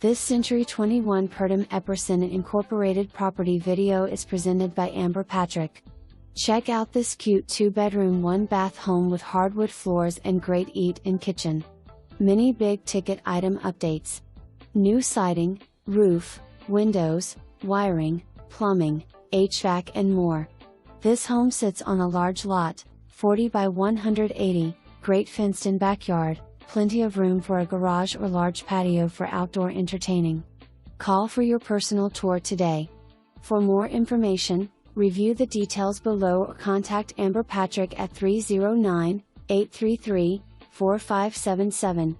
This Century 21 Purdum-Epperson Incorporated property video is presented by Amber Patrick. Check out this cute 2-bedroom 1-bath home with hardwood floors and great eat-in kitchen. Many big-ticket item updates. New siding, roof, windows, wiring, plumbing, HVAC and more. This home sits on a large lot, 40 by 180, great fenced-in backyard, plenty of room for a garage or large patio for outdoor entertaining. Call for your personal tour today. For more information, review the details below or contact Amber Patrick at 309-833-4577.